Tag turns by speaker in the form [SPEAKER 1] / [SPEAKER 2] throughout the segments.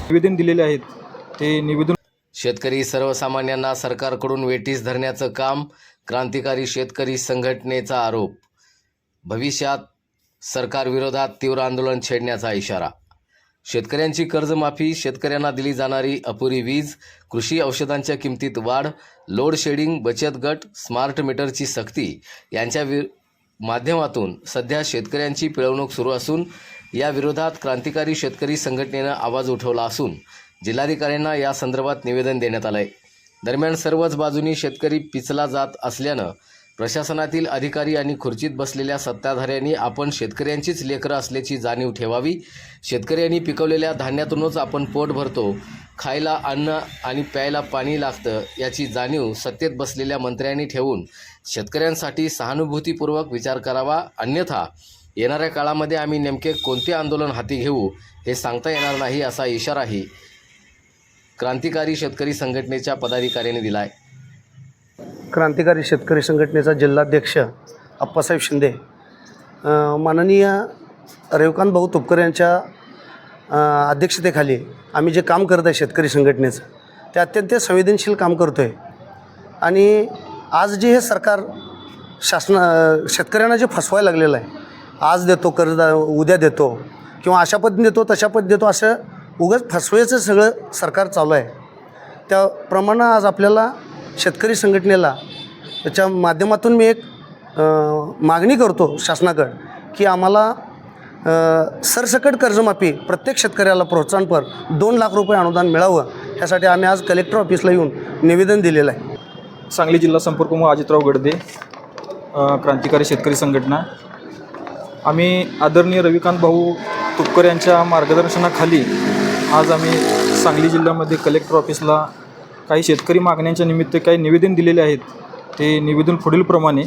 [SPEAKER 1] निवेदन दिलेले आहेत ते निवेदन
[SPEAKER 2] शेतकरी सर्वसामान्यांना सरकारकडून वेठीस धरण्याचं काम, क्रांतिकारी शेतकरी संघटनेचा आरोप. भविष्यात सरकारविरोधात तीव्र आंदोलन छेडण्याचा इशारा. शेतकऱ्यांची कर्जमाफी, शेतकऱ्यांना दिली जाणारी अपुरी वीज, कृषी औषधांच्या किमतीत वाढ, लोड शेडिंग, बचत गट, स्मार्ट मीटरची सक्ती यांच्या माध्यमातून सध्या शेतकऱ्यांची पिळवणूक सुरू असून या विरोधात क्रांतिकारी शेतकरी संघटनेनं आवाज उठवला असून जिल्हाधिकाऱ्यांना या संदर्भात निवेदन देण्यात आलं आहे. दरम्यान सर्वच बाजूनी शेतकरी पिचला जात असल्यानं प्रशासनातील अधिकारी आणि खुर्चीत बसलेल्या सत्ताधाऱ्यांनी आपण शेतकऱ्यांचीच लेकरं असल्याची जाणीव ठेवावी. शेतकऱ्यांनी पिकवलेल्या धान्यातूनच आपण पोट भरतो, खायला अन्न आणि प्यायला पाणी लागतं याची जाणीव सत्तेत बसलेल्या मंत्र्यांनी ठेवून शेतकऱ्यांसाठी सहानुभूतीपूर्वक विचार करावा. अन्यथा येणाऱ्या काळामध्ये आम्ही नेमके कोणते आंदोलन हाती घेऊ हे सांगता येणार नाही असा इशाराही क्रांतिकारी शेतकरी संघटनेच्या पदाधिकाऱ्यांनी दिला आहे.
[SPEAKER 3] क्रांतिकारी शेतकरी संघटनेचा जिल्हाध्यक्ष अप्पासाहेब शिंदे, माननीय रविकांत भाऊ तुपकर यांच्या अध्यक्षतेखाली आम्ही जे काम करत आहे शेतकरी संघटनेचं ते अत्यंत संवेदनशील काम करतो आहे. आणि आज जे हे सरकार शेतकऱ्यांना जे फसवायला लागलेलं आहे, आज देतो कर्ज, उद्या देतो किंवा अशा पद्धतीने देतो तशा पद्धती देतो, असं उगाच फसवायचं सगळं सरकार चालू आहे. त्याप्रमाणे आज आपल्याला शेतकरी संघटनेला त्याच्या माध्यमातून मी एक मागणी करतो शासनाकडे की आम्हाला सरसकट कर्जमाफी प्रत्येक शेतकऱ्याला प्रोत्साहनपर 2 लाख रुपये अनुदान मिळावं यासाठी आम्ही आज कलेक्टर ऑफिसला येऊन निवेदन दिलेलं आहे.
[SPEAKER 1] सांगली जिल्हा संपर्क प्रमुख अजितराव गडदे, क्रांतिकारी शेतकरी संघटना. आम्ही आदरणीय रविकांत भाऊ तुपकर यांच्या मार्गदर्शनाखाली आज आम्ही सांगली जिल्ह्यामध्ये कलेक्टर ऑफिसला काही शेतकरी मागण्यांच्या निमित्त काही निवेदन दिलेले आहेत. ते निवेदन पुढीलप्रमाणे: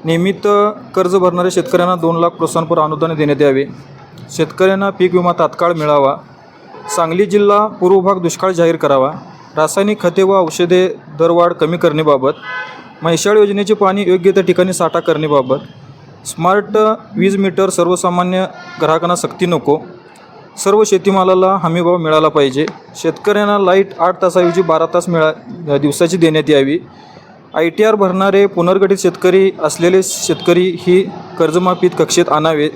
[SPEAKER 1] नियमित कर्ज भरणाऱ्या शेतकऱ्यांना 2 लाख प्रोत्साहनपर अनुदान देण्यात यावे. शेतकऱ्यांना पीक विमा तात्काळ मिळावा. सांगली जिल्हा पूर्व भाग दुष्काळ जाहीर करावा. रासायनिक खते व औषधे दरवाढ कमी करण्याबाबत. म्हैसाळ योजनेचे पाणी योग्य त्या ठिकाणी साठा करण्याबाबत. स्मार्ट वीज मीटर सर्वसामान्य ग्राहकांना सक्ती नको. सर्व शेतीमालाला हमीभाव मिळाला पाहिजे. शेतकऱ्यांना लाईट 8 तासाऐवजी 12 तास दिवसाची देण्यात यावी. ITR भरणारे पुनर्गठित शेतकरी असलेले शेतकरी ही कर्जमाफीत कक्षेत आणावे.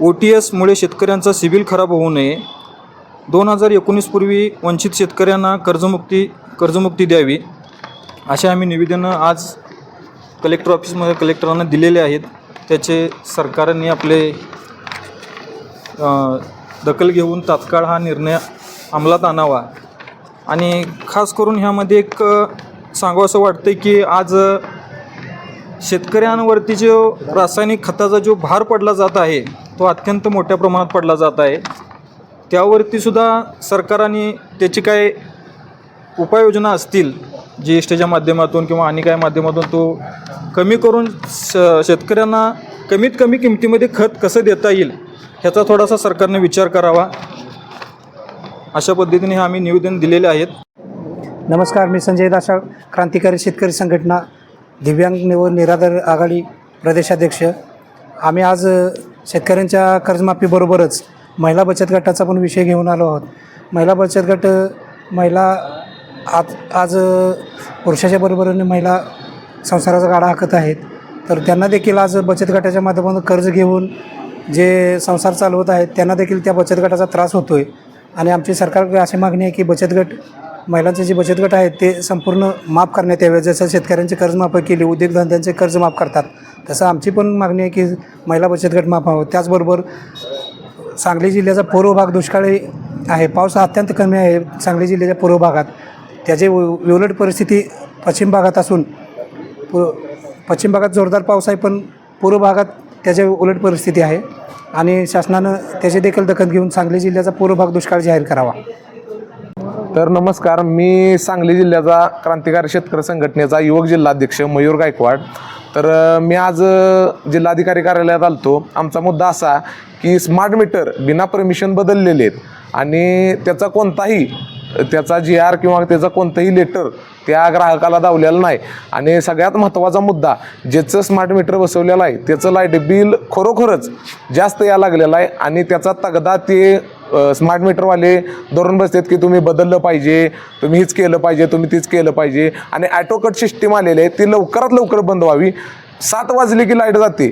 [SPEAKER 1] OTS मुळे शेतकऱ्यांचा सिबिल खराब होऊ नये. 2019 पूर्वी वंचित शेतकऱ्यांना कर्जमुक्ती द्यावी. असे आम्ही निवेदनं आज कलेक्टर ऑफिसमध्ये कलेक्टरांना दिलेले आहेत. त्याचे सरकारने आपले दखल घेऊन तात्काळ हा निर्णय अंमलात आणावा. आणि खास करून ह्यामध्ये एक सांगावं असं वाटतं की आज शेतकऱ्यांवरती जो रासायनिक खताचा जो भार पडला जात आहे तो अत्यंत मोठ्या प्रमाणात पडला जात आहे. त्यावरतीसुद्धा सरकारने त्याची काय उपाययोजना असतील GSTच्या माध्यमातून किंवा आणि काय माध्यमातून तो कमी करून शेतकऱ्यांना कमीत कमी किमतीमध्ये खत कसं देता येईल ह्याचा थोडासा सरकारने विचार करावा. अशा पद्धतीने आम्ही निवेदन दिलेले आहेत.
[SPEAKER 4] नमस्कार, मी संजय दासाळ, क्रांतिकारी शेतकरी संघटना दिव्यांग व निराधार आघाडी प्रदेशाध्यक्ष. आम्ही आज शेतकऱ्यांच्या कर्जमाफीबरोबरच महिला बचत गटाचा पण विषय घेऊन आलो आहोत. महिला बचत गट आज पुरुषाच्या बरोबरीने महिला संसाराचा गाडा हाकत आहेत. तर त्यांना देखील आज बचत गटाच्या माध्यमातून कर्ज घेऊन जे संसार चालवत आहेत त्यांना देखील त्या बचत गटाचा त्रास होतो आहे. आणि आमची सरकारकडे अशी मागणी आहे की बचत गट, महिलांचे जे बचत गट आहेत ते संपूर्ण माफ करण्यात यावे. जसं शेतकऱ्यांचे कर्जमाफ केली, उद्योगधंद्यांचे कर्ज माफ करतात, तसं आमची पण मागणी आहे की महिला बचत गट माफ व्हावं. त्याचबरोबर सांगली जिल्ह्याचा पूर्व भाग दुष्काळी आहे. पाऊस अत्यंत कमी आहे सांगली जिल्ह्याच्या पूर्व भागात. त्याचे उलट परिस्थिती पश्चिम भागात असून पश्चिम भागात जोरदार पाऊस आहे, पण पूर्व भागात त्याच्या उलट परिस्थिती आहे. आणि शासनानं त्याची देखील दखल घेऊन सांगली जिल्ह्याचा पूर्व भाग दुष्काळ जाहीर करावा.
[SPEAKER 5] तर नमस्कार, मी सांगली जिल्ह्याचा क्रांतिकारी शेतकरी संघटनेचा युवक जिल्हाध्यक्ष मयूर गायकवाड. तर मी आज जिल्हाधिकारी कार्यालयात आलतो. आमचा मुद्दा असा की स्मार्ट मीटर बिना परमिशन बदललेले आहेत आणि त्याचा GR किंवा त्याचा कोणतंही लेटर त्या ग्राहकाला दावलेलं नाही. आणि सगळ्यात महत्त्वाचा मुद्दा, ज्याचं स्मार्ट मीटर बसवलेलं आहे त्याचं लाईट बिल खरोखरच जास्त यायला लागलेलं आहे आणि त्याचा तगदा ते स्मार्ट मीटरवाले धरून बसतात की तुम्ही बदललं पाहिजे, तुम्ही हीच केलं पाहिजे, तुम्ही तीच केलं पाहिजे. आणि ॲटो कट सिस्टीम आलेली आहे ती लवकरात लवकर बंद व्हावी. 7 वाजले की लाईट जाते.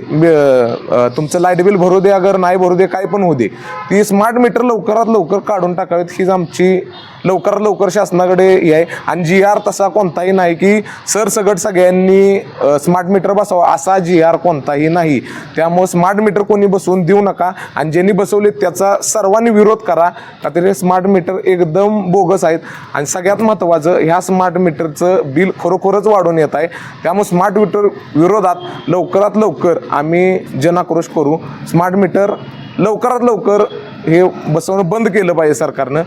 [SPEAKER 5] तुमचं लाईट बिल भरू दे, अगर नाही भरू दे, काय पण होऊ दे, ती स्मार्ट मीटर लवकरात लवकर काढून टाकावीत. हीच आमची लवकरात लवकर शासनाकडे हे आहे. आणि GR तसा कोणताही नाही की सरसगट सगळ्यांनी स्मार्ट मीटर बसवा, असा GR कोणताही नाही. त्यामुळे स्मार्ट मीटर कोणी बसवून देऊ नका. आणि ज्यांनी बसवले त्याचा सर्वांनी विरोध करा, का तरी स्मार्ट मीटर एकदम बोगस आहेत. आणि सगळ्यात महत्त्वाचं, ह्या स्मार्ट मीटरचं बिल खरोखरच वाढून येत आहे. त्यामुळे स्मार्ट मीटर विरोधात लवकरात लवकर आम्ही जनाक्रोश करू. स्मार्ट मीटर लवकरात लवकर हे बसवणं बंद केलं पाहिजे सरकारनं.